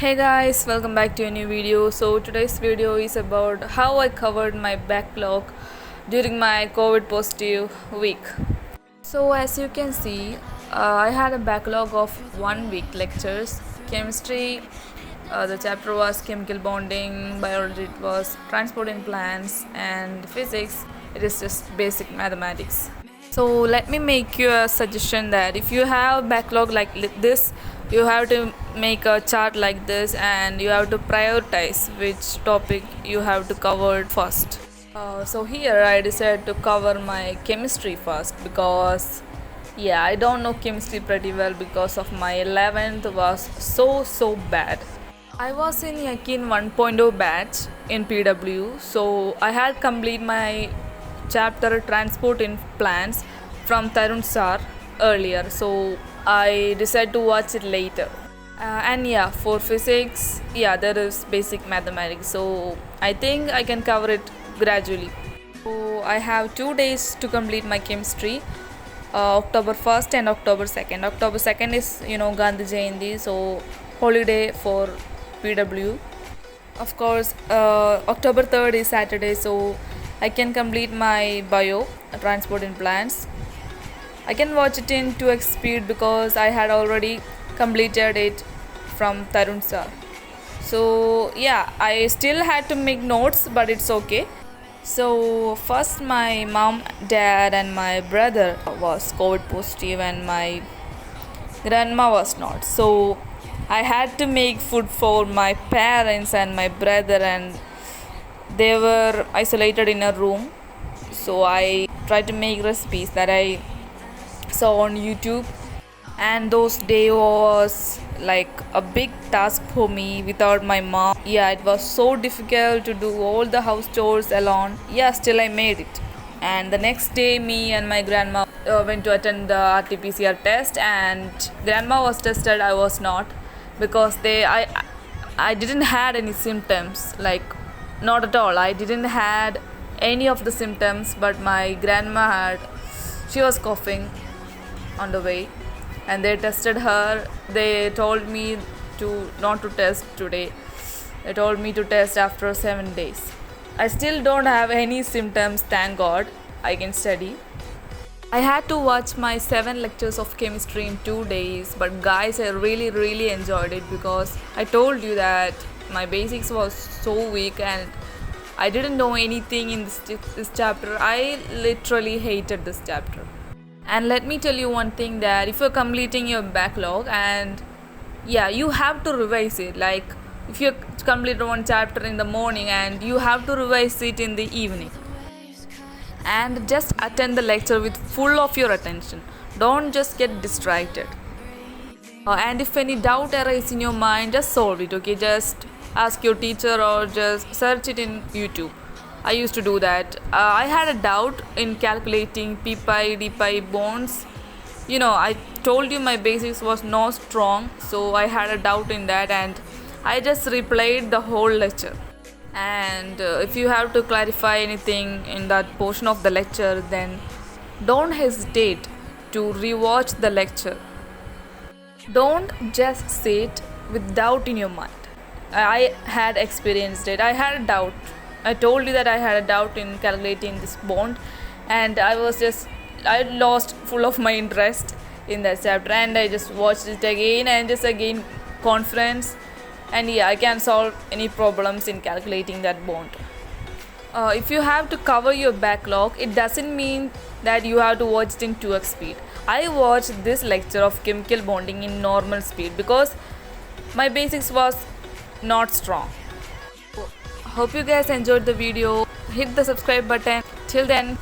Hey guys, welcome back to a new video. So today's video is about how I covered my backlog during my COVID positive week. So as you can see, I had a backlog of 1 week lectures. Chemistry, the chapter was chemical bonding, biology it was transport in plants, and physics it is just basic mathematics. So let me make you a suggestion that if you have backlog like this, you have to make a chart like this and you have to prioritize which topic you have to cover first. So here I decided to cover my chemistry first because I don't know chemistry pretty well because of my 11th was so bad. I was in Yakeen 1.0 batch in PW, so I had complete my chapter transport in plants from Tarun sir earlier, so I decided to watch it later. For physics, there is basic mathematics, so I think I can cover it gradually. So I have 2 days to complete my chemistry, October 1st and October 2nd. October 2nd is Gandhi Jayanti, so holiday for PW. Of course, October 3rd is Saturday, so I can complete my bio, transport in plants. I can watch it in 2x speed because I had already completed it from Tarun sir. So I still had to make notes, but it's okay. So first my mom, dad and my brother was COVID positive and my grandma was not. So I had to make food for my parents and my brother, and they were isolated in a room. So I tried to make recipes that I saw on YouTube, and those day was like a big task for me without my mom. It was so difficult to do all the house chores alone. Still I made it. And the next day me and my grandma went to attend the RT-PCR test, and grandma was tested, I was not, because I didn't had any symptoms, like not at all. I didn't had any of the symptoms, but my grandma had. She was coughing on the way, and they tested her. They told me not to test today. They told me to test after 7 days. I still don't have any symptoms, thank God. I can study. I had to watch my 7 lectures of chemistry in 2 days, but guys, I really enjoyed it because I told you that my basics was so weak and I didn't know anything in this chapter. I literally hated this chapter. And let me tell you one thing, that if you're completing your backlog and you have to revise it. Like if you complete one chapter in the morning and you have to revise it in the evening. And just attend the lecture with full of your attention. Don't just get distracted. And if any doubt arises in your mind, just solve it, okay? Just ask your teacher or just search it in YouTube. I used to do that. I had a doubt in calculating p pi d pi bonds. I told you my basics was not strong, so I had a doubt in that, and I just replayed the whole lecture. And if you have to clarify anything in that portion of the lecture, then don't hesitate to rewatch the lecture. Don't just sit with doubt in your mind. I had experienced it. I had a doubt. I told you that I had a doubt in calculating this bond, and I lost full of my interest in that chapter, and I just watched it again and just again conference, and I can solve any problems in calculating that bond. If you have to cover your backlog, it doesn't mean that you have to watch it in 2x speed. I watched this lecture of chemical bonding in normal speed because my basics was not strong. Hope you guys enjoyed the video. Hit the subscribe button. Till then,